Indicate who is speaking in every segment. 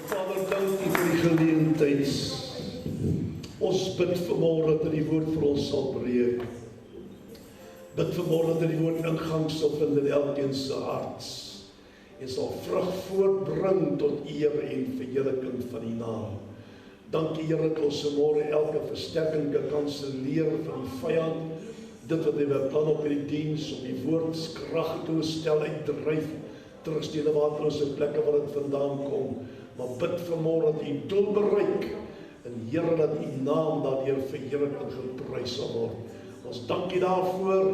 Speaker 1: Vader, dank U vir die geleentheid. Ons bid vanmôre dat U die woord vir ons sal breek. Bid vanmôre dat die woord ingang sal vind in elkeen se hart en sal vrug voortbring tot eer en verheerliking van U naam. Dankie Here dat ons vanmôre elke versterking kan kanselleer van die vyand. Dit wat hy beplan op hierdie diens, om die woord krag toe stel uitdryf, terugstede waar ons op plekke waar dit vandaan kom. Maar bid vanmôre dat U doel bereik en Here dat U naam daardeur verheerlik en geprys sal word. Ons dank U daarvoor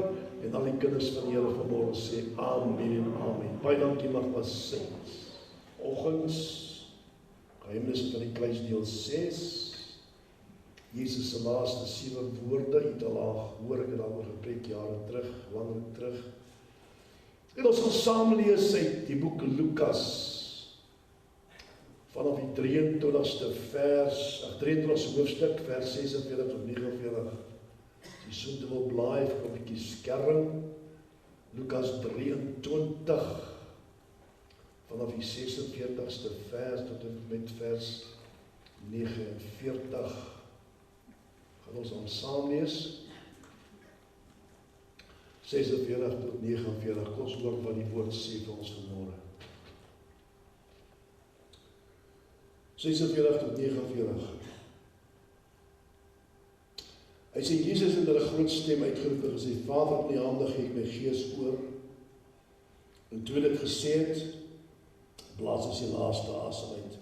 Speaker 1: en al die kinders van die Here vanmôre sê amen en amen. Baie dankie Magda Saints. Oggens geheimnis van die kluis deel 6. Jesus se laaste 7 woorde, het al hoor ek het daaroor gepreek jare terug, langer terug. En ons gaan saam lees uit die boek Lukas vanaf die 23ste hoofstuk, vers 46 tot 49. Die soonte wil blaai vir 'n bietjie skerm. Lukas 23 vanaf die 46ste vers tot en met vers 49. Gaan ons saam lees. 46 tot 49. Kom ons hoor wat die woord sê vir ons vanmôre. 46 tot 49. Hy sê Jesus het met 'n groot stem uitgeroep en gesê: Vader, in U hande gee ek my gees oor. En toe dit gesê het, blaas hy sy laaste asem uit.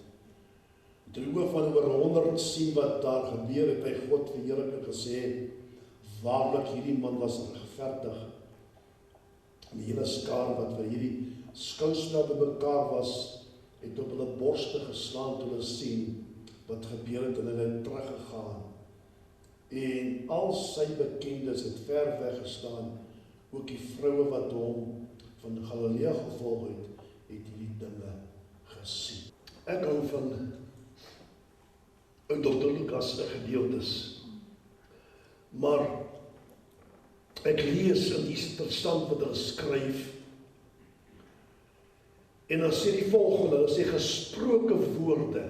Speaker 1: Toe die oë van oor 100 sien wat daar gebeur, het hy God verheerlik en gesê: Waarlik, hierdie man was regverdig. En die hele skaar wat vir hierdie skouspel bymekaar was, het op hulle borste geslaan toe hulle sien wat gebeur het en hulle het teruggegaan. En al sy bekendes het ver weg gestaan, ook die vroue wat hom van Galilea gevolg het hierdie dinge gesien. Ek hou van Dr. Lukas se gedeeltes, maar ek lees in die verstand wat hulle skryf, en dan sê die volgende, hulle sê gesproke woorde,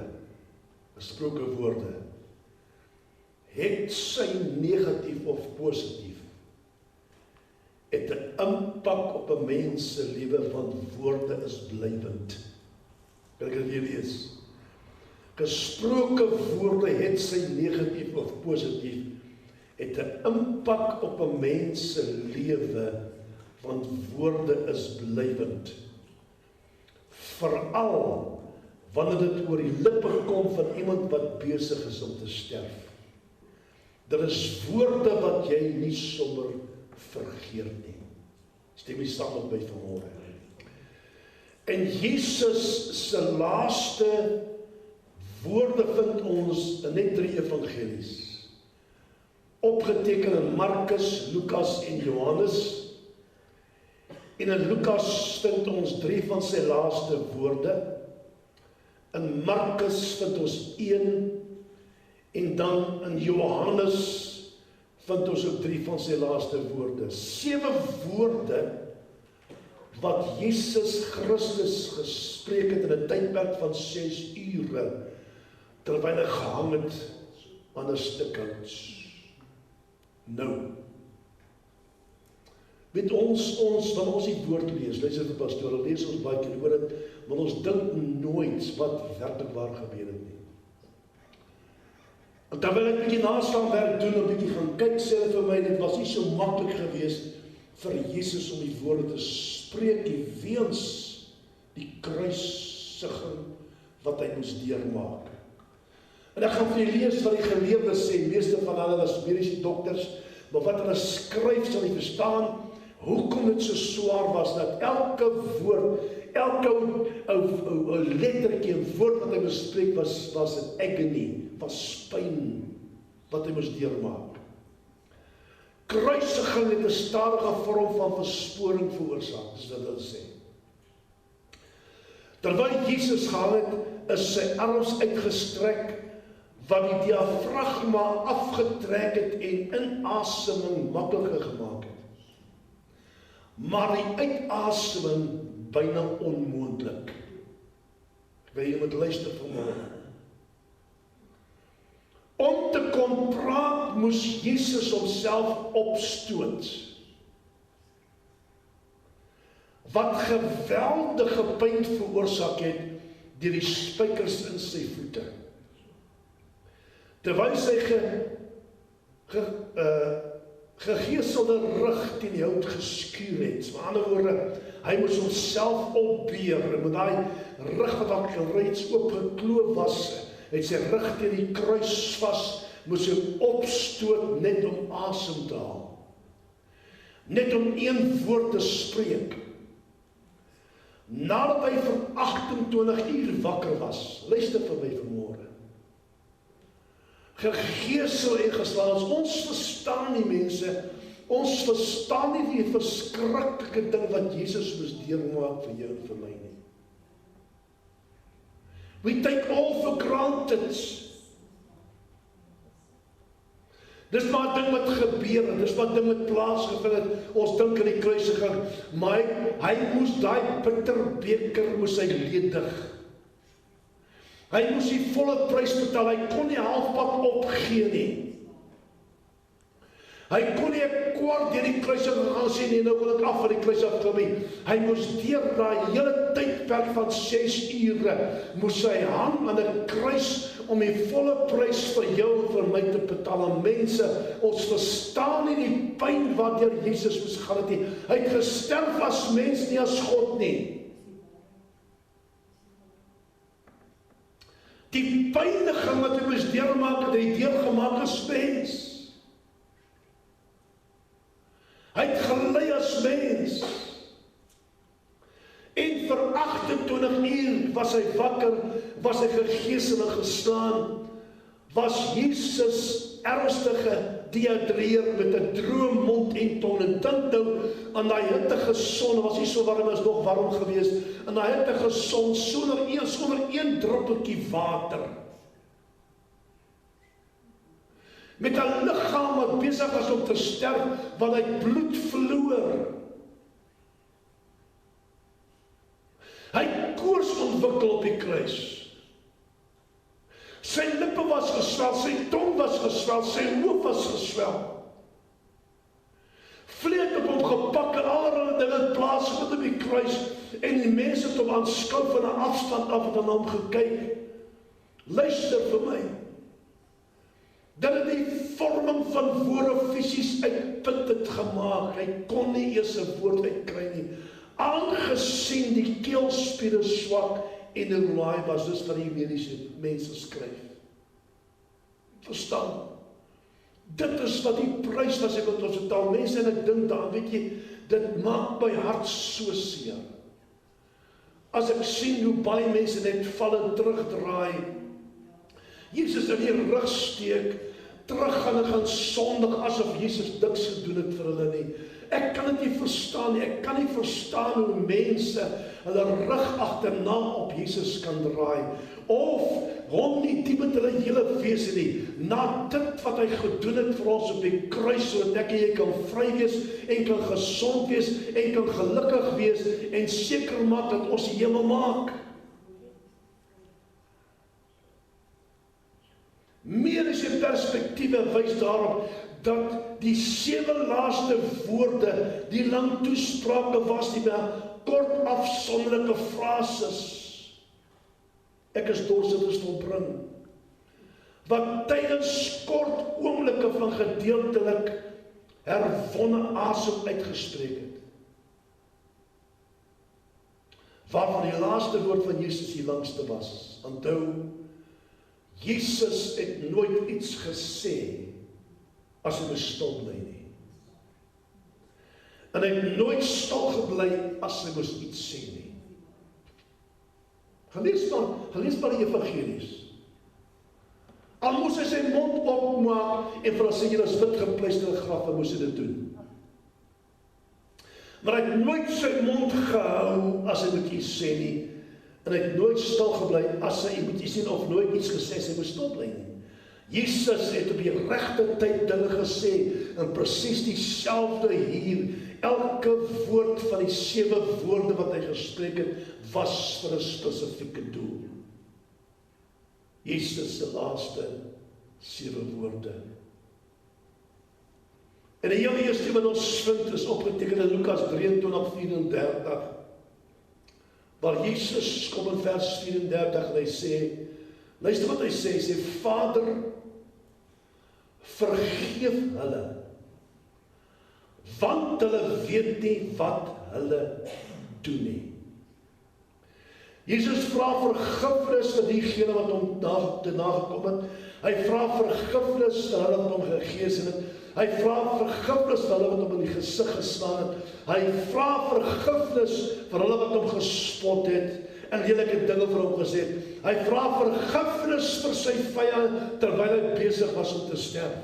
Speaker 1: het sy negatief of positief, het 'n impak op 'n mens se lewe, want woorde is blywend. Kan ek dit weer lees? Gesproke woorde het sy negatief of positief, het 'n impak op 'n mens se lewe, want woorde is blywend. Veral wanneer dit oor die lippe kom van iemand wat besig is om te sterf. Daar is woorde wat jy nie sommer vergeet nie. Stem jy saam met my vanmôre? En Jesus se laaste woorde vind ons in net 3 evangelies. Opgeteken in Markus, Lukas en Johannes. En in Lukas vind ons 3 van sy laaste woorde. In Markus vind ons 1 en dan in Johannes vind ons ook 3 van sy laaste woorde. 7 woorde wat Jesus Christus gespreek het in 'n tydperk van 6 ure terwyl hy gehang het aan 'n stuk hout. Nou, weet ons wanneer ons die woord lees, luister vir pastoor, lees ons baie keer oor dit, maar ons dink nooit wat werklik waar gebeur het nie. En terwyl ek 'n bietjie naslaanwerk doen, 'n bietjie gaan kyk, sê hulle vir my, dit was nie so maklik geweest vir Jesus om die woorde te spreek, weens die kruisiging wat hy moes deurmaak. En ek gaan vir julle lees wat die geleerdes sê, meeste van hulle was mediese dokters, maar wat hulle skryf sal jy verstaan, hoekom dit so swaar was, dat elke woord, elke lettertjie en woord wat hy bespreek was 'n agony, was pyn wat hy moes deurmaak. Kruisiging het 'n stadige vorm van versporing veroorsaak, dis wat hulle sê. Terwyl Jesus gehang het, is sy arms uitgestrek, wat die diafragma afgetrek het en inaseming makliker gemaak het. Maar die uitaseming byna onmoontlik. Ek wil jy moet luister vanmôre. Om te kon praat, moes Jesus homself opstoot. Wat geweldige pyn veroorsaak het deur die spykers in sy voete. Terwyl sy gegeeselde rug teen die hout geskuur het. Met ander woorde, hy moes homself opbeer, en met daai rug wat al reeds oopgekloof was, het sy rug teen die kruis vas, moes hy opstoot net om asem te haal. Net om een woord te spreek. Nadat hy vir 28 uur wakker was, luister vir my vanmôre, gegeesel en geslaan, ons verstaan nie mense, ons verstaan nie die verskriklike ding wat Jesus moes deurmaak vir jou en vir my nie. We take all for granted. Dis maar ding wat gebeur het, dis maar ding wat plaasgevind het, ons dink aan die kruisiging, maar hy moes daai bitterbeker moes hy ledig. Hy moes die volle prys betaal, hy kon nie halfpad opgee nie. Hy kon nie 'n kwart deur die kruis gegaan sê nee, nou wil ek af van die kruis af kom nie. Hy moes deur daai hele tydperk van 6 ure, moes hy hang aan 'n kruis om die volle prys vir jou en vir my te betaal. En mense, ons verstaan nie die pyn wat deur Jesus moes gaan het nie. Hy het gesterf as mens, nie as God nie. Die pyniging wat hy moes deurmaak, het hy deurgemaak as mens. Hy het gelei as mens. En vir 28 uur was hy wakker, was hy gegeesel en geslaan, was Jesus ernstig gedehidreer met 'n droë mond en tong. En dink nou aan daai hittige son, was nie so warm as nog warm geweest, en daai hittige son sonder een druppeltjie water. Met 'n liggaam wat besig was om te sterf, want hy bloed verloor. Hy het koors ontwikkel op die kruis. Sy lippe was geswel, sy tong was geswel, sy hoof was geswel. Vleet op hom gepak en allerlei dinge plaasgevind op die kruis, en die mense het hom aanskou van 'n afstand af en na hom gekyk. Luister vir my. Dat het die vorming van woorde fisies uitputtend gemaak. Hy kon nie eers 'n woord uitkry nie. Aangesien die keelspiere swak en laai was, dus wat die mediese mense skryf. Verstaan? Dit is wat die prys was, ek wat ons betaal. Mense, en ek dink daar, weet jy, dit maak my hart so seer. As ek sien hoe baie mense net val en terugdraai, Jesus in die rug steek, teruggaan en gaan sondig, asof Jesus niks gedoen het vir hulle nie. Ek kan dit nie verstaan nie, ek kan nie verstaan hoe mense hulle rug agterna op Jesus kan draai, of hom nie diep met hulle hele wese nie, na dit wat hy gedoen het vir ons op die kruis, sodat ek en jy kan vry wees, en kan gesond wees, en kan gelukkig wees, en seker maak dat ons die hemel maak. Mediese perspektiewe wys daarop dat die 7 laaste woorde, die lang toesprake was nie meer kort afsonderlike frases. Ek is dorsig volbring. Wat tydens kort oomblikke van gedeeltelik herwonne asem uitgespreek het. Waarvan die laaste woord van Jesus die langste was. Onthou, Jesus het nooit iets gesê as hy stil bly nie. En hy het nooit stil gebly as hy moes iets sê nie. Gelees maar die evangelies. Al moes hy sy mond opmaak en vir hulle sê, julle is wit gepleisterde graf, en moes hy dit doen. Maar hy het nooit sy mond gehou as hy moet iets sê nie. En hy het nooit stil gebly as hy moet iets sê of nooit iets gesê as hy moet stil bly nie. Jesus het op die regte tyd dinge gesê, en presies dieselfde hier. Elke woord van die 7 woorde wat hy gespreek het, was vir 'n spesifieke doel. Jesus se laaste 7 woorde. En die heel eerste wat ons vind is opgeteken in Lukas 23:34, waar Jesus kom in vers 34 en hy sê, luister wat hy sê, Vader, vergeef hulle, want hulle weet nie wat hulle doen nie. Jesus vra vergifnis vir diegene wat hom nagekom het. Hy vra vergifnis vir hulle wat hom gegees het. Hy vra vergifnis vir hulle wat hom in die gesig geslaan het. Hy vra vergifnis vir hulle wat hom gespot het en lelike dinge vir hom gesê het. Hy vra vergifnis vir sy vyande terwyl hy besig was om te sterf.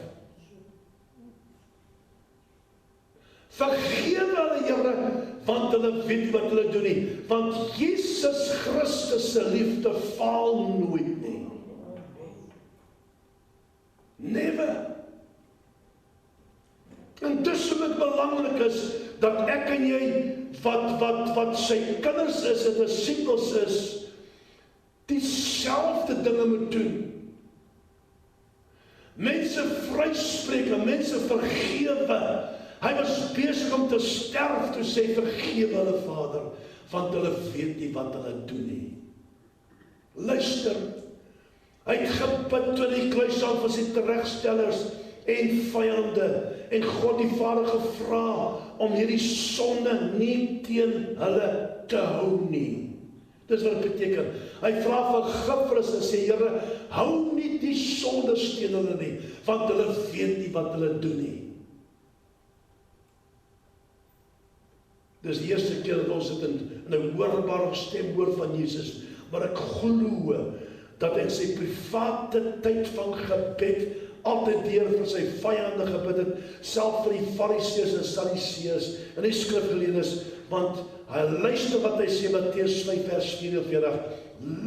Speaker 1: Vergewe hulle, Here, want hulle weet nie wat hulle doen nie. Want Jesus Christus se liefde faal nooit nie. Never. En dis so dit belangrik is dat ek en jy wat sy kinders is en disippels is, dieselfde dinge moet doen. Mense vryspreek en mense vergewe. Hy was besig om te sterf toe sê vergewe hulle, Vader, want hulle weet nie wat hulle doen nie. Luister, hy het gebid toe die kruis aan vir sy teregstellers en vyande en God die Vader gevra om hierdie sonde nie teen hulle te hou nie. Dis wat dit beteken. Hy vra vergifnis en sê, Here, hou nie die sondes teen hulle nie, want hulle weet nie wat hulle doen nie. Dis die eerste keer dat ons dit in 'n hoorbare stem hoor van Jesus, maar ek glo dat hy sy private tyd van gebed altyd deur vir sy vyande gebid het, self vir die Fariseërs en Sadduseërs en die skrifgeleerdes, want hy luister wat hy sê, Matteus 5 vers 44,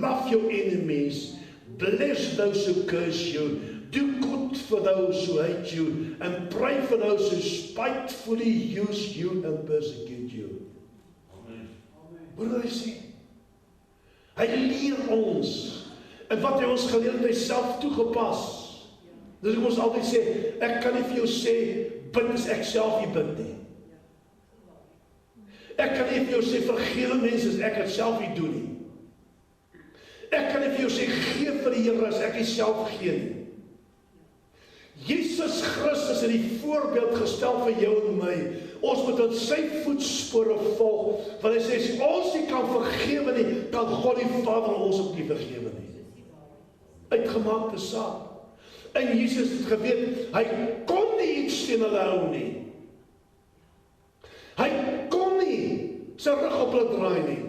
Speaker 1: love your enemies, bless those who curse you, do good for those who hate you, and pray for those who spitefully use you and persecute you. Hoor hy sê? Hy leer ons, en wat hy ons geleer het, hy self toegepas. Dus ek ons altyd sê, ek kan nie vir jou sê, bid as ek self nie bid nie. Ek kan nie vir jou sê, vergewe mense as ek het self nie doen nie. Ek kan nie vir jou sê, gee vir die Here as ek nie self gee nie. Jesus Christus het die voorbeeld gestel vir jou en my. Ons moet in sy voetspore volg, want hy sê, as ons nie kan vergewe nie, kan God die Vader ons ook nie vergewe nie. Uitgemaakte saak. En Jesus het geweet, hy kon nie iets teen hulle hou nie. Hy kon nie sy rug op hulle draai nie.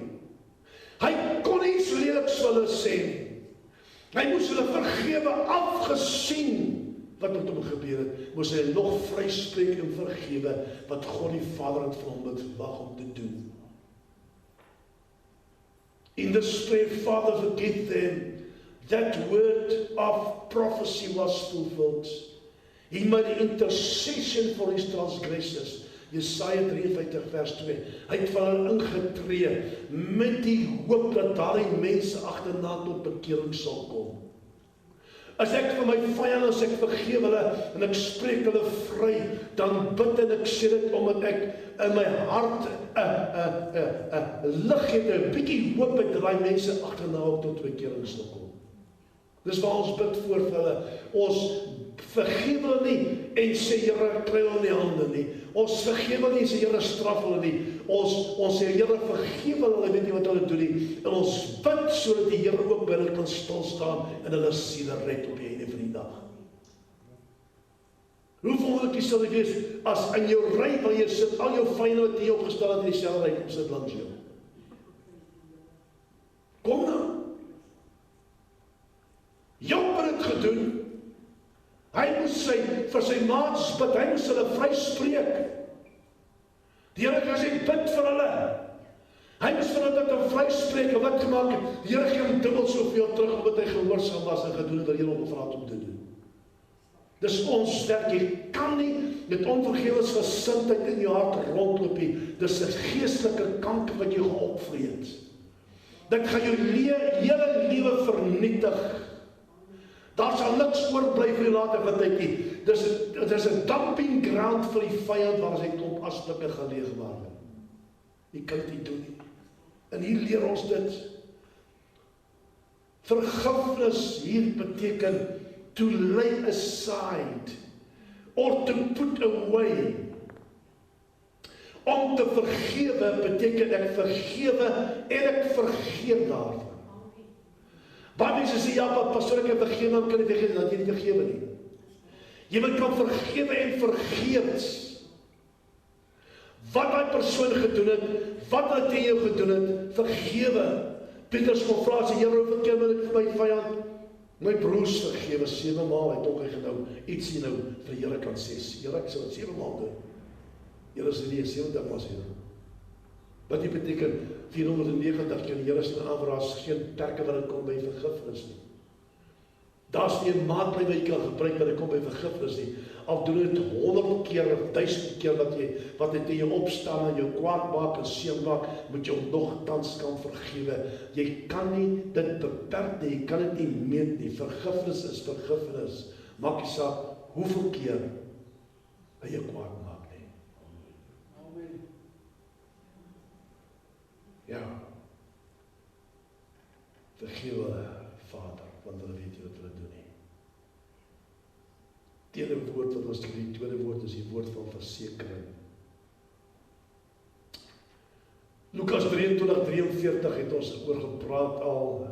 Speaker 1: Hy kon nie iets leliks vir hulle sê nie. Hy moes hulle vergewe, afgesien wat met hom gebeur het, moes hy nog vryspreek en vergewe, wat God die Vader het vir hom verwag om te doen. In this prayer, Father, forgive them. That word of prophecy was fulfilled. He made intercession for his transgressors. Jesaja 53 vers 2. Hy het van hulle ingetree met die hoop dat daardie mense agterna tot bekering sal kom. As ek vir my vyande, as ek vergewe hulle en ek spreek hulle vry, dan bid en ek sê dit omdat ek in my hart lig het, 'n bietjie hoop het dat daai mense agterna ook tot bekering sal kom. Dis waar ons bid voor vir hulle. Ons vergewe hulle nie en sê, Here, kry hulle in die hande nie. Ons vergewe hulle nie en sê, Here, straf hulle nie. Ons sê, Here, vergewe hulle, weet nie wat hulle doen nie. En ons bid sodat die Here ook by hulle kan stilstaan en hulle siele red op die einde van die dag. Hoe wonderlik sal dit wees as in jou ry waar jy sit, al jou vyande wat jy opgestel het in dieselfde ry kom sit langs jou. Kom nou. Job het dit gedoen. Hy moes vir sy maats bid, hy moes hulle vryspreek. Die Here het gesê, bid vir hulle. Hy moes vir hulle dit vryspreek, en wat gemaak het? Die Here gee hom dubbel soveel terug, omdat hy gehoorsaam was en gedoen het wat die Here hom gevra het om te doen. Dis ons werk, jy kan nie met onvergewensgesindheid in jou hart rondloop nie. Dis 'n geestelike kanker wat jou gaan opvreet. Dit gaan jou hele lewe vernietig. Daar sal niks oorbly vir die later van tyd nie. Dis 'n dumping ground vir die vyand waar sy klomp asblikke gaan leegmaak. Jy kan dit nie doen nie. En hier leer ons dit. Vergifnis hier beteken to lay aside or to put away. Om te vergewe beteken ek vergewe en ek vergeet daarvan. Baie mense sê, ja, pastoor, ek het vergewe, dan kan jy vergeet, dan jy nie vergewe nie. Jy moet kan vergewe en vergeet wat die persoon gedoen het, wat hy teen jou gedoen het, vergewe. Petrus kom vra, sê, Here, hoeveel keer moet ek vir my vyand, my broers vergewe? 7 maal, hy het ook gedou, iets hier nou, vir die Here kan sê, Here, ek sal dit 7 maal doen. Here sê nie, 70 maal sê dan. Wat dit beteken, 490 keer, die Here sê aan, daar is geen perke wat dit kom by vergifnis nie. Daar's nie 'n maatlyk wat jy kan gebruik wat dit kom by vergifnis nie. Al doen dit 100 keer of 1000 keer wat dit in jou opstaan en jou kwaad maak en seer maak, moet jy hom nogtans kan vergewe. Jy kan nie dit beperk nie, jy kan dit nie meet nie. Vergifnis is vergifnis. Maak nie saak hoeveel keer hy jou kwaad maak nie. Amen. Ja. Vergewe hulle, Vader, want hulle weet nie wat hulle doen nie. Tweede woord wat ons die tweede woord is die woord van versekering. Lukas 23:43 het ons oor gepraat al,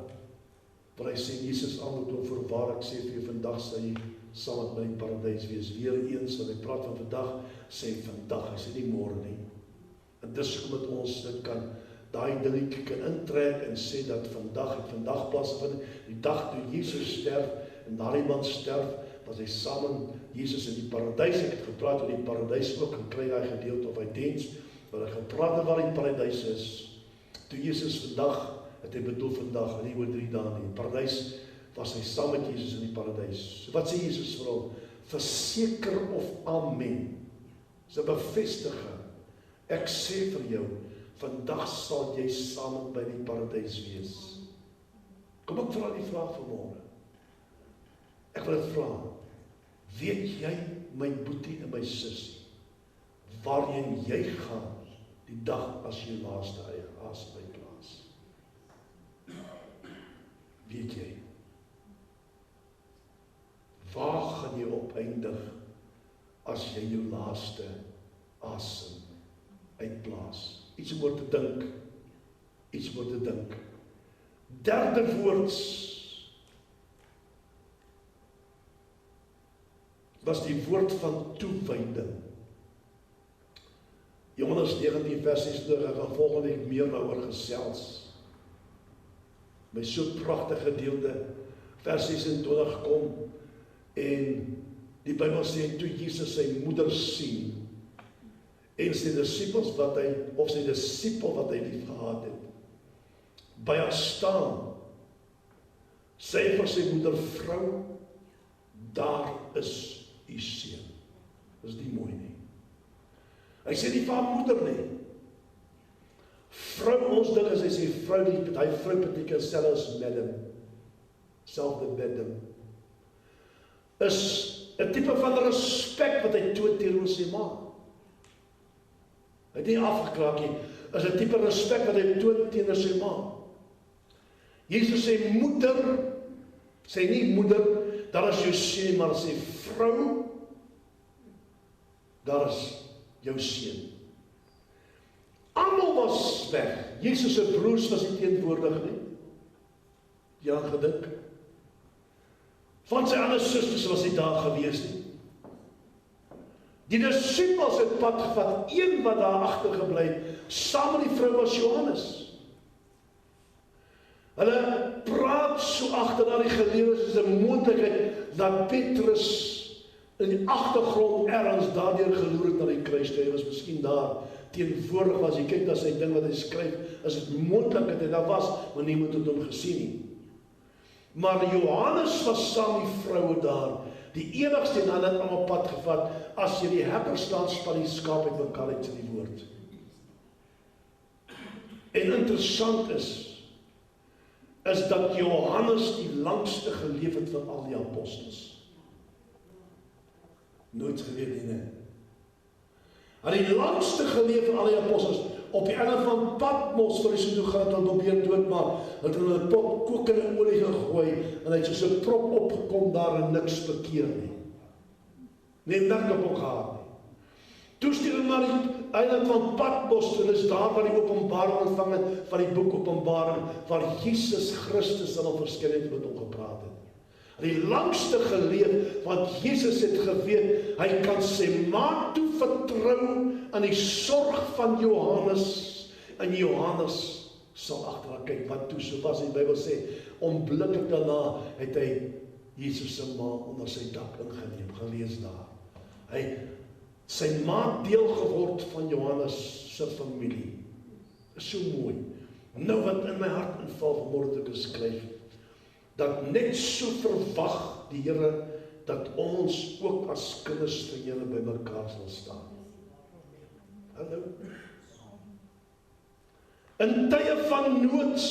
Speaker 1: waar hy sê, Jesus antwoord hom, voorwaar ek sê vir jou, vandag sal jy saam met my in paradys wees. Weer eens, wat hy praat van vandag, sê vandag, hy sê nie môre nie. En dis kom dat ons dit kan, daai dingetjie kan intrek en sê dat vandag plaasvind, die dag toe Jesus sterf, en daardie man sterf, was hy saam met Jesus in die paradys. Ek het gepraat oor die paradys ook, en kry daai gedeelte op hy diens, waar hy gepraat het waar die paradys is. Toe Jesus vandag, het hy bedoel vandag, en nie oor 3 dae nie. In paradys was hy saam met Jesus in die paradys. So wat sê Jesus vir hom? Verseker of amen. Dis 'n bevestiging. Ek sê vir jou, vandag sal jy saam met my in die paradys wees. Kom ek vra die vraag vanmôre. Ek wil dit vra. Weet jy, my boetie en my sussie, waarheen jy gaan die dag as jy laaste asem uitblaas? Weet jy? Waar gaan jy opeindig as jy jou laaste asem uitblaas? Iets om oor te dink. Iets om oor te dink. Derde woord was die woord van toewyding. Johannes 19 vers 26, ek gaan volgende week meer daaroor gesels. My so pragtige gedeelte, vers 26 kom, en die Bybel sê, toe Jesus sy moeder sien, en sy discipels wat hy, of sy discipel wat hy lief gehad het, by haar staan, sê vir sy moeder, vrou, daar is u seun. Dis nie mooi nie. Hy sê nie vir haar moeder nie. Vrou, ons ding is, hy sê vrou, die vrou beteken selfs as madam, selfde madam, is 'n tipe van respek wat hy toon teenoor sy ma. Hy het nie afgekraak nie, is 'n tipe respek wat hy toon teenoor sy ma. Jesus sê moeder, sê nie moeder, daar is jou seun, maar sê vrou, daar is jou seun. Almal was weg. Jesus se broers was nie teenwoordig nie. Ja, gedink. Van sy ander susters was nie daar gewees nie. Die discipels het pad gevat, een wat daar agtergebly het, saam met die vrou was Johannes. Hulle praat so agter na die geleerdes, is 'n moontlikheid dat Petrus in die agtergrond ergens daardeur geloer het na die kruis toe. Hy was miskien daar teenwoordig was. Jy kyk na sy ding wat hy skryf, is dit moontlik dat hy daar was, maar niemand het hom gesien nie. Maar Johannes was saam die vroue daar, die enigste, en hulle het allemaal pad gevat, as jy die herders laat span die skaap uit mekaar uit in die woord. En interessant is is dat Johannes die langste geleef het van al die apostels. Nooit geweet nie, nee. Hy het die langste geleef van al die apostels. Op die einde van Patmos vir die toe gaan het probeer doodmaak. Het hulle 'n pot kokende olie gegooi en hy het soos 'n prop opgekom daar en niks bekeer nie. Nee, werklik op gehad nie. Toe stuur hulle na die eiland van Patmos en is daar waar die openbaring ontvang het van die boek Openbaring, waar Jesus Christus dan al verskyn het met hom gepraat het. Die langste geleef, want Jesus het geweet, hy kan sy maat toe vertrou aan die sorg van Johannes, en Johannes sal agter haar kyk, wat toe, soos die Bybel sê, onmiddellik daarna het hy Jesus se ma onder sy dak ingeneem, gelees daar. Hy sy maat deel geword van Johannes se familie. Is so mooi. Nou wat in my hart inval vanmôre toe ek skryf, dat net so verwag die Here dat ons ook as kinders van Here by mekaar sal staan. Hallo. In tye van noods,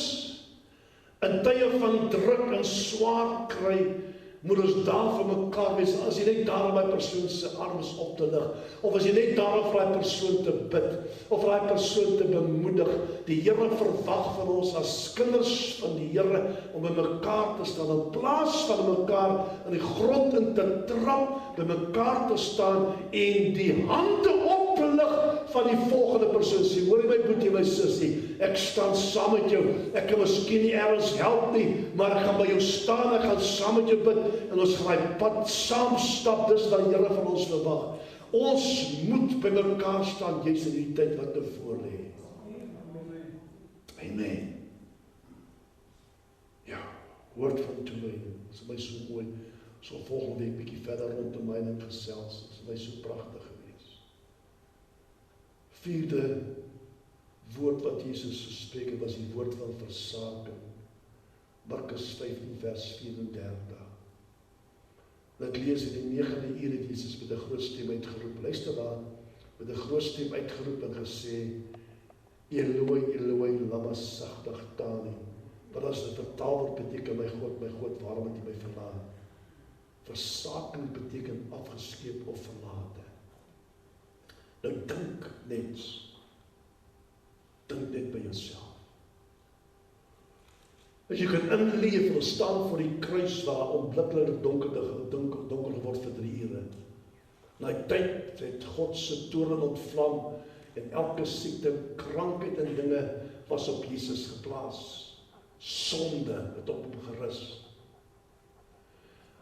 Speaker 1: in tye van druk en swaar kry, moet ons daar vir mekaar wees, as jy net daar om my persoon se arms op te lig, of as jy net daar om vir die persoon te bid, of vir die persoon te bemoedig. Die Here verwag van ons as kinders van die Here om by mekaar te staan, in plaas van mekaar in die grond in te trap, by mekaar te staan en die hande oplig van die volgende persoon sê, hoor jy my boetie, my sussie, ek staan saam met jou, ek kan miskien nie ergens help nie, maar ek gaan by jou staan, ek gaan saam met jou bid, en ons gaan die pad saam stap, dis wat die Here van ons verwag. Ons moet by mekaar staan, juis in die tyd wat tevore lê. Amen. Ja, woord van toewyding, is my so mooi, so volgende week bietjie verder rondom my en gesels, is my so pragtig gewees. Vierde woord wat Jesus gespreek het, was die woord van versaking. Markus 15 vers 34. Ek lees in die 9de uur het Jesus met 'n groot stem uitgeroep. Luister daar, met 'n groot stem uitgeroep en gesê, Eloi, Eloi, lama sabachthani. Wat as dit vertaal word beteken, my God, waarom het jy my verlaat? Versaking beteken afgeskeep of verlate. Nou dink net by jouself. As jy kan inleef en staan voor die kruis waar onmiddellik donker geword vir 3 ure. Na die tyd het God se toorn ontvlam en elke siekte, krankheid en dinge was op Jesus geplaas. Sonde het op hom gerus.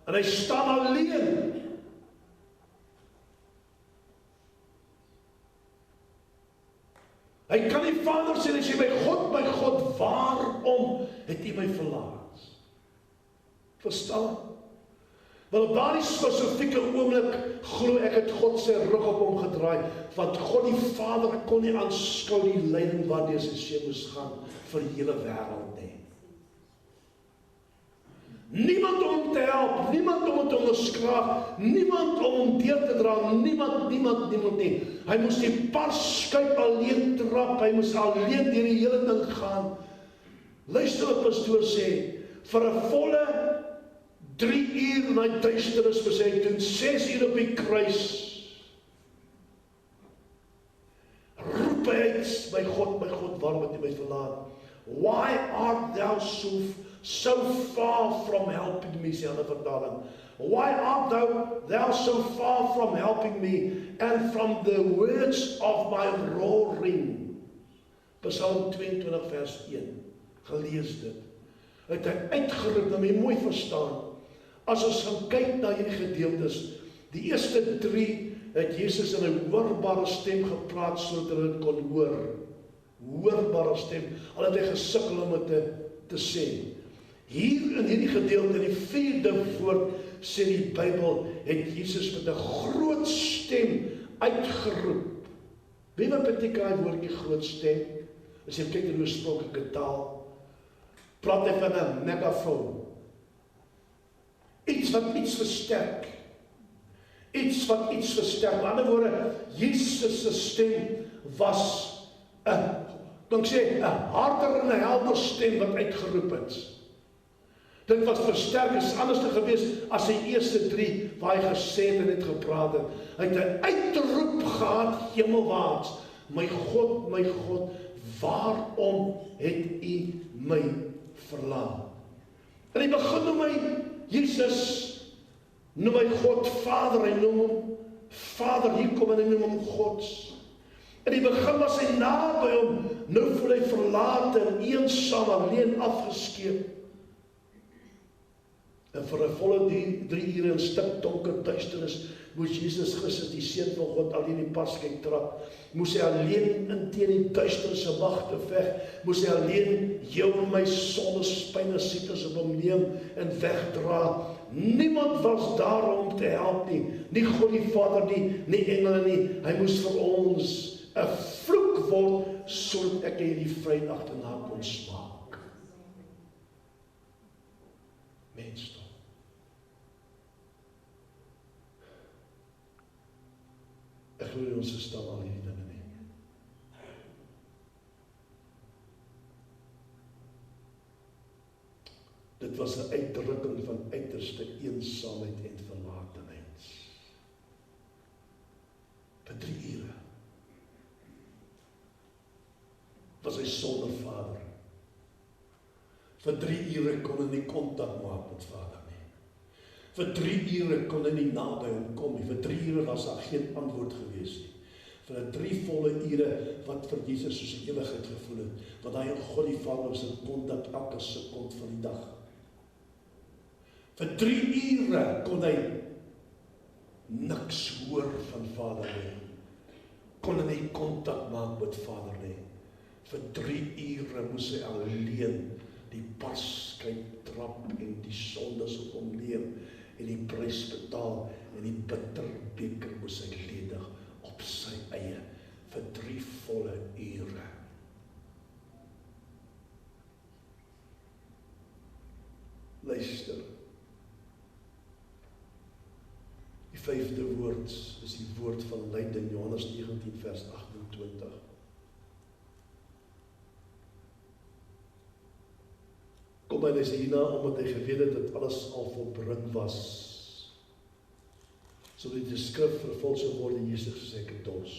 Speaker 1: En hy staan alleen. Hy kan die Vader sê, hy sê, my God, waarom het jy my verlaat? Verstaan? Want op daardie spesifieke oomblik glo ek het God sy rug op hom gedraai, want God die Vader kon nie aanskou die lyding waardeur sy seun moes gaan vir die hele wêreld nie. Niemand om hom te help, niemand om hom te onderskraag, niemand om hom deur te dra, niemand nie. Hy moes die parskuip alleen trap, hy moes alleen deur die hele ding gaan. Luister wat pastoor sê, vir 'n volle 3 uur na die duisternis besê, toen 6 uur op die kruis, roep hy uit, my God, waarom het jy my verlaat? Why art thou so far from helping me, sê 'n vertaling. Why art thou so far from helping me, and from the words of my roaring? Psalm 22 vers 1, gelees dit. Het hy uitgeroep, nou moet jy mooi verstaan, as ons gaan kyk na hierdie gedeeltes, die eerste 3 het Jesus in 'n hoorbare stem gepraat, sodat hulle dit kon hoor. Hoorbare stem, al het hy gesukkel om dit te sê. Hier in hierdie gedeelte, in die 4de woord, sê die Bybel, het Jesus met 'n groot stem uitgeroep. Weet wat beteken hy woordjie groot stem? As jy kyk in die oorspronklike taal, praat hy van 'n megafoon. Iets wat iets versterk. Iets wat iets versterk. Met ander woorde, Jesus se stem was 'n harder en 'n helder stem wat uitgeroep het. Dit was versterk, is anders te gewees as die eerste 3 waar hy gesê het en het gepraat het. Hy het 'n uitroep gehad hemelwaarts. My God, waarom het U my verlaat? En hy begin noem hy Jesus, noem hy God Vader, hy noem hom Vader, hier kom en hy noem hom God. In die begin was hy naby hom, nou voel hy verlate en eensaam, alleen afgeskeep. En vir 'n volle 3 ure in stik donker duisternis moes Jesus Christus, die Seun van God, alleen die paskyk trap. Moes hy alleen in teen die duisterse magte veg. Moes hy alleen jou en my sondespyn en siektes op hom neem en wegdra. Niemand was daar om te help nie. Nie God die Vader nie, nie engele nie. Hy moes vir ons 'n vloek word sodat ek hierdie vrydag daarna kon smaak. Mens toch. Ek glo ons verstaan al hierdie dinge nie. Dit was 'n uitdrukking van uiterste eensaamheid en verlatenheid. Vir 3 ure was hy sonder Vader. Vir 3 ure kon hy nie kontak maak met Vader nie. Vir 3 ure kon hy nie naby hom kom nie. Vir 3 ure was daar geen antwoord gewees nie. Vir 'n 3 volle ure wat vir Jesus soos 'n ewigheid gevoel het, wat hy en God die Vader was in kontak elke sekond van die dag. Vir 3 ure kon hy niks hoor van Vader nie. Kon hy nie kontak maak met Vader nie. Vir 3 ure moes hy alleen die paskyk trap en die sondes op hom neem en die prys betaal en die bitter beker moes hy ledig op sy eie vir 3 volle ure. Luister. Die 5de woord is die woord van lyding, Johannes 19 vers 28. Kom hy lees hierna, omdat hy geweet het dat alles al volbring was. Sodat die skrif vervul sou word en Jesus gesê, ek het dors.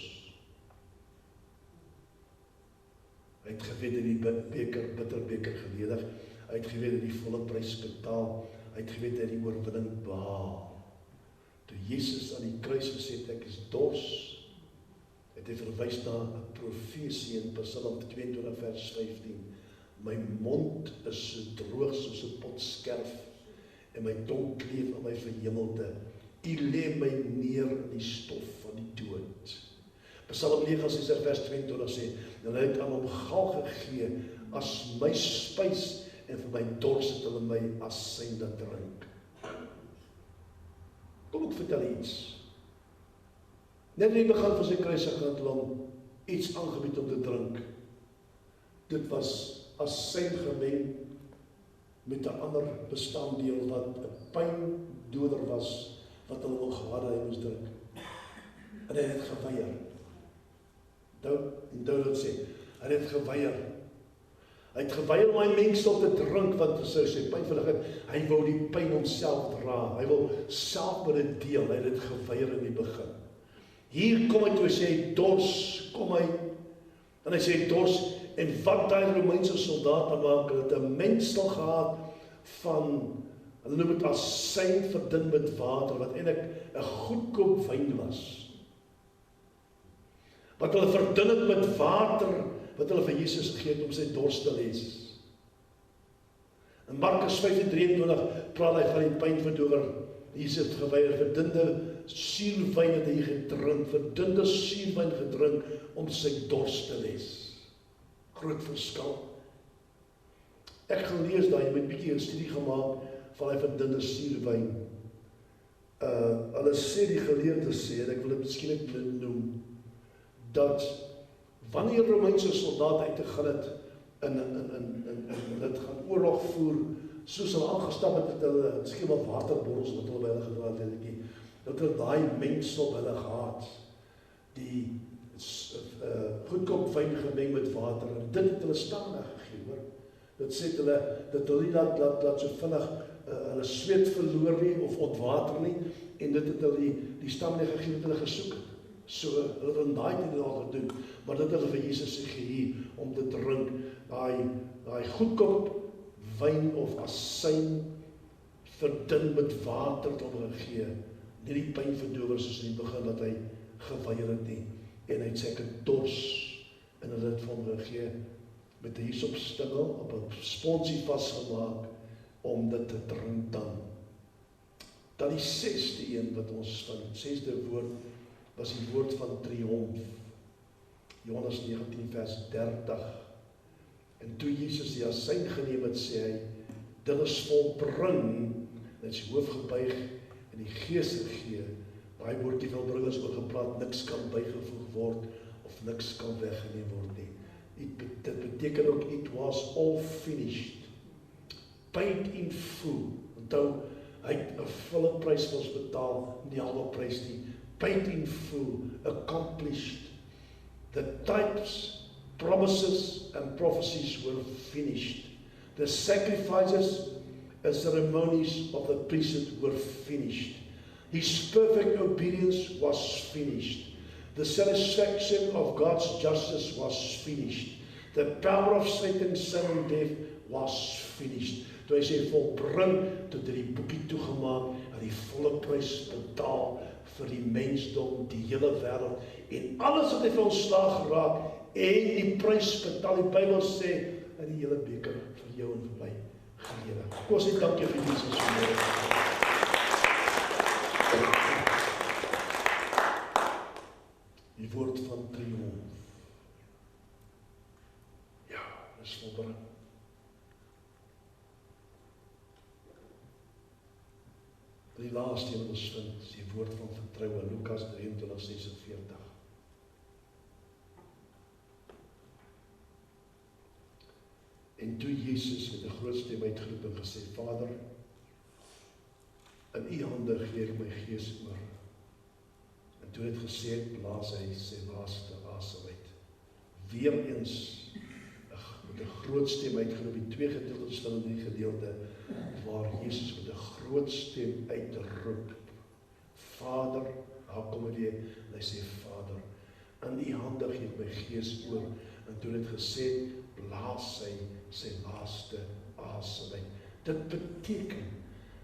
Speaker 1: Hy het geweet dat die bitter beker geledig, hy het geweet dat die volle prys betaal, hy het geweet dat die oorwinning behaal. Toe Jesus aan die kruis gesê het, ek is dors, het hy verwys na 'n profesie in Psalm 22 vers 15. My mond is so droog soos 'n pot skerf en my tong kleef aan my verhemelte. U lê my neer in die stof van die dood. Psalm 69 vers 22 sê, en hy het aan hom gal gegee as my spys en vir my dors het hulle my as syne drink. Kom ek vertel iets. Net in die begin van sy kruisiging het hulle hom iets aangebied om te drink. Dit was as syn gemeng met 'n ander bestanddeel wat 'n pyndoder was, wat hulle wil gehad hy moes drink. En hy het geweier. Onthou dit sê, hy het geweier. Hy het geweier om hy mengsel te drink, want sy pynvullig het, hy wou die pyn homself dra, hy wil self met dit deel, hy het dit geweier in die begin. Hier kom hy toe, hy sê dors, kom hy, en hy sê dors, en wat die Romeinse soldate maak, hulle het 'n mengsel gehad van, hulle noem het asyn verdun met water, wat eintlik 'n goedkoop wyn was. Wat hulle verdun het met water, wat hulle vir Jesus gegee het om sy dors te les. In Markus 5:23 praat hy van die pynverdower. Jesus het geweier, verdunde suurwyn het hy gedrink, verdunde suurwyn gedrink om sy dors te les. Groot verskil. Ek gaan lees daar, jy moet 'n bietjie 'n studie gemaak van hy verdunde suurwyn. Hulle sê die geleerdes sê, en ek wil dit miskien noem, dat wanneer Romeinse soldate uitgegaan het en dit gaan oorlog voer, soos hulle aangestap het met hulle skema waterborrels wat hulle by hulle gedra het, dat hulle daai mengsel hulle gehad, die goedkoop wyn gemeng met water, en dit het hulle stamina gegee, hoor. Dit sê dat hulle nie laat so vinnig hulle sweet verloor nie, of ontwater nie, en dit het hulle die stam nie gegee wat hulle gesoek het. So, hulle het in daai tyd al gedoen, maar dit het hulle vir Jesus gegee, om te drink, daai goedkoop wyn of asyn, verdun met water tot hulle gee, nie die pynverdower soos in die begin dat hy geweier het nie, en hy het seker dors, en hulle het vir hom gegee, met 'n hiesopstingel op 'n sponsie vasgemaak, om dit te drink dan. Dan die 6de een wat ons van, 6de woord, was die woord van triomf. Johannes 19 vers 30. En toe Jesus die asyn geneem het, sê hy, dit is volbring, en sy hoof gebuig, en die Gees gegee. Daai woordjie van bring is ook gepraat, niks kan bygevoeg word, of niks kan weggeneem word nie. Dit beteken ook, it was all finished. Paid in full. Onthou, hy het 'n volle prys vir ons betaal, nie halwe prys nie. Paid in full, accomplished. The types, promises and prophecies were finished. The sacrifices and ceremonies of the priesthood were finished. His perfect obedience was finished. The satisfaction of God's justice was finished. The power of Satan's sin and death was finished. Toe hy sê volbring, toe het hy die boekie toegemaak, en die volle prys betaal vir die mensdom, die hele wêreld, en alles wat hy vir ons slaag geraak, en die prys betaal. Die Bybel sê, in die hele beker vir jou en vir my gegee. Kom ons sê dankie vir Jesus vanmôre. Die woord van triomf. Ja, dis volbring. Die laaste wat ons vind, is die woord van vertroue, Lukas 23:46. En toe Jesus met 'n groot stem uitgeroep en gesê, Vader, in U hande gee ek my gees oor. En toe het gesê, blaas hy sy laaste asem uit. Weereens met 'n groot stem uitgeroep, die twee gedeeltes van die gedeelte, waar Jesus met 'n groot stem uitroep, Vader, daar kom hy weer, en hy sê, Vader, in U hande gee ek my gees oor. En toe het gesê, blaas hy sy laaste asem uit. Dit beteken,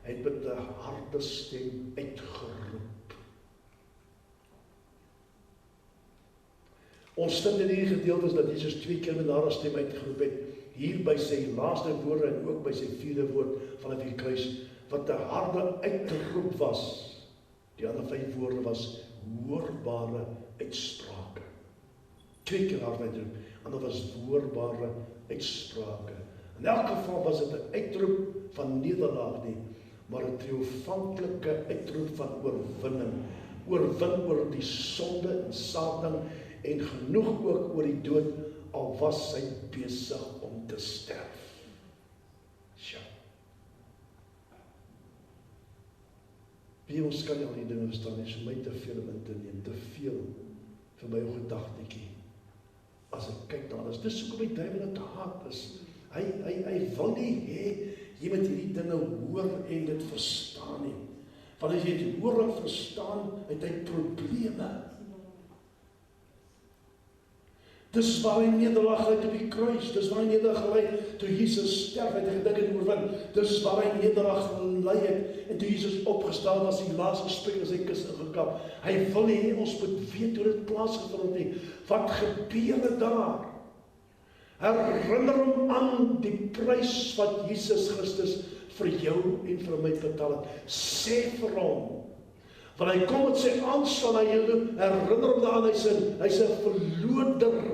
Speaker 1: hy het met 'n harde stem uitgeroep. Ons vind in hierdie gedeeltes dat Jesus 2 keer met 'n harde stem uitgeroep het, hier by sy laaste woorde en ook by sy 4de woord vanaf die kruis, wat 'n harde uitroep was. Die ander 5 woorde was hoorbare uitsprake. 2 keer hard uitroep, en dit was hoorbare uitsprake. In elk geval was dit 'n uitroep van nederlaag nie, maar 'n triomfantelike uitroep van oorwinning. Oorwin oor die sonde en Satan, en genoeg ook oor die dood, al was hy besig om te sterf. Sja. Wie ons kan nie al die dinge verstaan, is vir my te veel om in te neem, te veel vir my gedagtetjie. As ek kyk na alles, dis hoekom die duiwel dit te haat is. Hy wil nie hê jy moet hierdie dinge hoor en dit verstaan nie. Want as jy dit hoor en verstaan, het hy probleme. Dis waar hy nederlaag gely op die kruis, dis waar hy nederlaag gely toe Jesus sterf, het hy gedink het oorwin, dis waar hy nederlaag gely het, en toe Jesus opgestaan was, die laaste spek in sy kus ingekap. Hy wil nie hê ons moet weet hoe dit plaasgevind het nie. Wat gebeur het daar? Herinner hom aan die prys wat Jesus Christus vir jou en vir my betaal het. Sê vir hom, want hy kom met sy aanslaan na jou toe, herinner hom daaraan, hy's 'n verloder.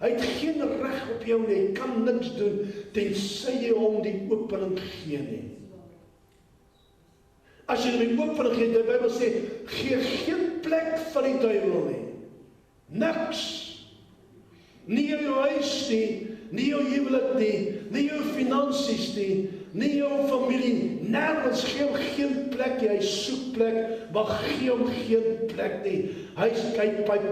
Speaker 1: Hy het geen reg op jou nie, hy kan niks doen, tensy jy hom die opening gee nie. As jy die opening gee, die Bybel sê, gee geen plek vir die duiwel nie. Niks. Nie jou huis nie, nie jou huwelik nie, nie jou finansies finansies nie, nie jou familie, nergens, geen plek nie, hy soek plek, maar gee hom geen plek nie. Hy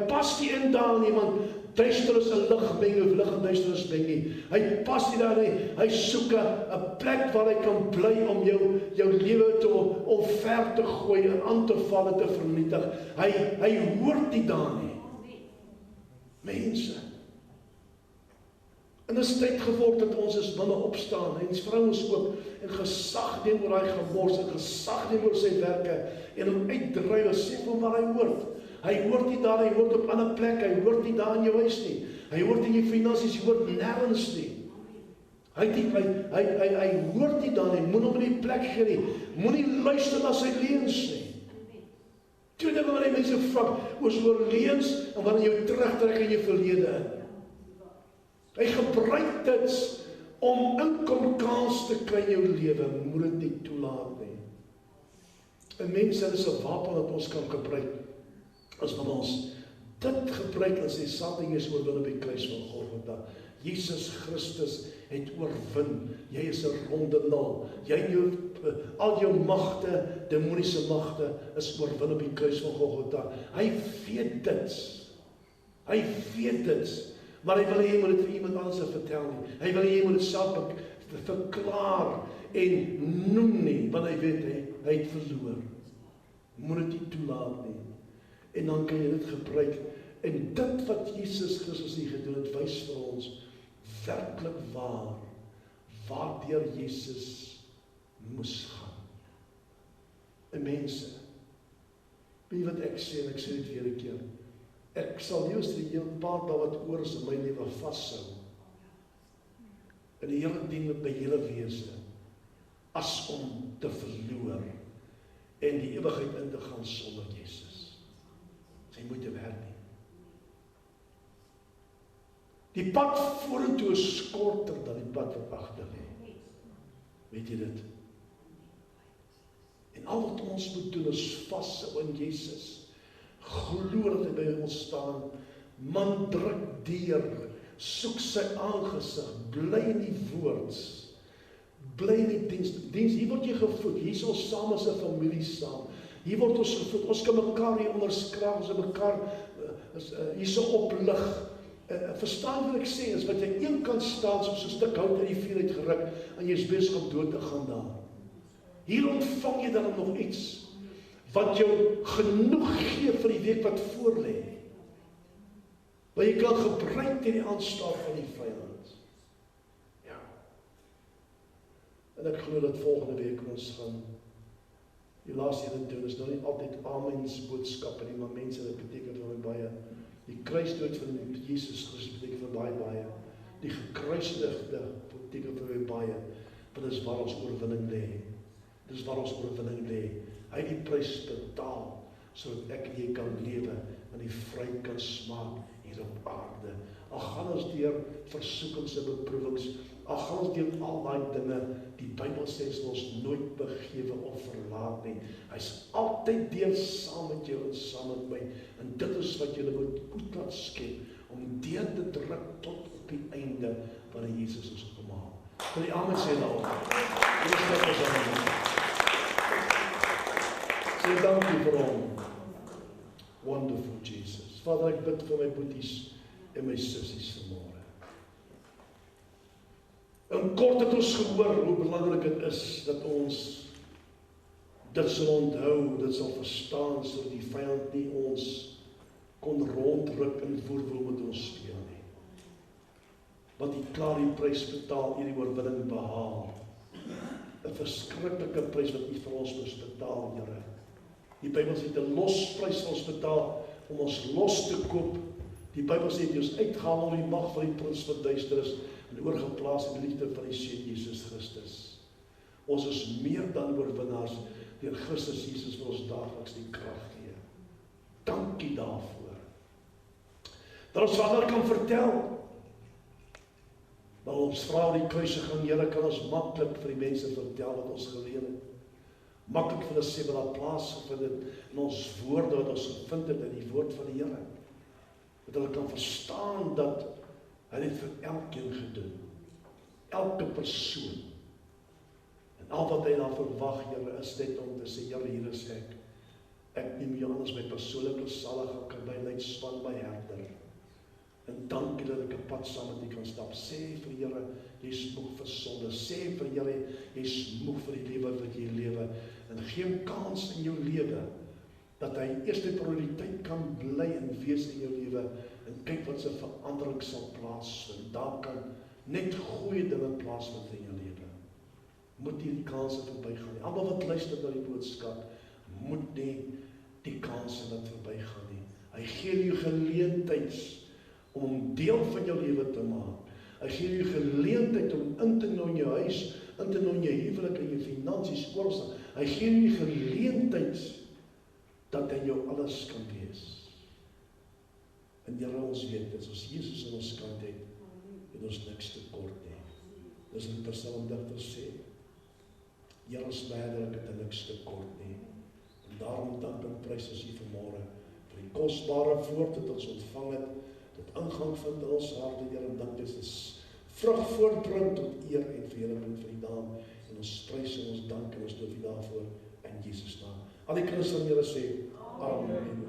Speaker 1: pas nie in daar nie, want duisternis en lig meng, of lig en duisternis meng nie. Hy pas nie daar nie, hy soek 'n plek waar hy kan bly om jou lewe te omver te gooi en aan te val en te vernietig. Hy hoort nie daar nie. Mense. En dit is tyd geword dat ons as manne opstaan, en vrouens ook, en gesag neem oor hy gemors, en gesag neem oor sy werke, en hom uitdryf en sê vir waar hy hoort. Hy hoort nie daar, hy hoort op ander plek, hy hoort nie daar in jou huis nie. Hy hoort in jou finansies, hy hoort nergens nie. Hy hoort nie daar nie, moet hom in die plek gee nie, moet nie luister na sy leuns nie. Tweede wanneer die mense vak, oor leuns, en wanneer jou terugtrek in jou verlede. Hy gebruik dit om inkomkans te kry in jou lewe, moet dit nie toelaat nie. En mense, dit is 'n wapen wat ons kan gebruik, as wat ons dit gebruik en sê, Satan is oorwin op die kruis van Golgotha. Jesus Christus het oorwin. Jy is 'n ronde nul. Al jou magte, demoniese magte, is oorwin op die kruis van Golgotha. Hy weet dit. Hy weet dit. Maar hy wil nie, jy moet dit vir iemand anders vertel nie. Hy wil nie, jy moet dit self verklaar en noem nie, want hy weet, hy het verloor. Moet dit nie toelaat nie. En dan kan jy dit gebruik. En dit wat Jesus Christus hier gedoen het, wys vir ons werklik waardeur Jesus moes gaan. En mense, weet wat ek sê, en ek sê dit weer 'n keer, ek sal juist die heel paar dae wat oor is in my lewe vashou, in die hele dien met my hele wese, as om te verloor, en die ewigheid in te gaan sonder Jesus. Sy moeite werd nie. Die pad vorentoe is korter dan die pad wat agter lê. Weet jy dit? En al wat ons moet doen is vashou in Jesus. Glo dat hy by ons staan. Man druk deur, soek sy aangesig, bly in die woord, bly in die diens. Hier word jy gevoed. Hier is ons saam as 'n familie saam. Hier word ons gevoed. Ons kan mekaar hier onderskraap, ons mekaar hier so oplig. Verstaan wat ek sê, is wat jy een kant staan soos 'n stuk hout uit die vuur uitgeruk en jy is besig om dood te gaan daar. Hier ontvang jy dan nog iets wat jou genoeg gee vir die week wat voor lê. Wat jy kan gebruik teen die aanslag van die vyand. Ja. En ek glo dat volgende week ons gaan die laaste hele doen is nou nie altyd amens boodskappe nie, maar mense, dit beteken vir my baie. Die kruisdood van Jesus Christus beteken vir baie. Die gekruisigde beteken vir my baie. Want dis waar ons oorwinning lê. Dis waar ons oorwinning lê. Hy het die prys betaal, sodat ek en jy kan lewe en die vryheid kan smaak hier op aarde. Al gaan ons deur versoekings en beproewings, al gaan ons deur al daai dinge, die Bybel sê ons nooit begewe of verlaat nie. Hy's altyd deur saam met jou en saam met my. En dit is wat jy moet laat skep, om deur te druk tot op die einde wanneer Jesus ons kom haal. Wil die amen sê nou? Sê dankie vir hom. Wonderful Jesus. Vader, ek bid vir my boeties en my sissies vanmôre. In kort het ons gehoor hoe belangrik dit is dat ons dit sal onthou, dit sal verstaan, sodat die vyand nie ons kon rondruk en voerwoel met ons speel nie. Want hy klaar die prys betaal, hierdie oorwinning behaal. 'n Verskriklike prys wat hy vir ons moes betaal, Here. Die Bybel sê 'n losprys vir ons betaal om ons los te koop. Die Bybel sê jy is uitgehaal in die mag van die prins van duisternis en oorgeplaas in die liefde van die Seun Jesus Christus. Ons is meer dan oorwinnaars deur Christus Jesus vir ons daagliks die krag gee. Dankie daarvoor. Dat ons Vader kan vertel. Maar ons vra die kruisiging, Here, kan ons maklik vir die mense vertel wat ons geleer het. Maklik vir hulle sê wat daar plaasgevind het in ons woorde wat ons gevind het in die woord van die Here. Dat hulle kan verstaan dat hy dit vir elkeen gedoen. Elke persoon. Al wat hy dan verwag, Here, is net om te sê, Here, hier is ek. Ek neem jou aan as my persoonlike salige kabinetsman, my herder. En dankie dat ek 'n pad saam met U kan stap. Sê vir Here, jy's moeg vir sonde. Sê vir Here, jy's moeg vir die lewe wat jy lewe. En gee hom kans in jou lewe, dat hy eerste prioriteit kan bly en wees in jou lewe. En kyk wat se verandering sal plaasvind. Daar kan net goeie dinge plaasvind in jou lewe. Moet nie die kanse verbygaan nie. Almal wat luister na die boodskap, moet nie die kanse laat verbygaan nie. Hy gee jou geleentheid om deel van jou lewe te maak. Hy gee jou geleentheid om in te nooi in jou huis, in te nooi in jou huwelik en jou finansies, oorlog. Hy gee jou geleentheid dat hy jou alles kan wees. En Here, ons weet, as ons Jesus aan ons kant het ons niks tekort nie. Dis wat die psalmdigter sê. Here, ons verder, ek het niks tekort nie. En daarom dank en prys ons U vanmôre vir die kosbare woord wat ons ontvang het, tot ingang vind in ons harte, Here, en dank dis vrug voortbring tot eer en verheerliking vir die naam. En ons prys en ons dank en ons loof U daarvoor in Jesus naam. Al die kinders van Here sê, amen.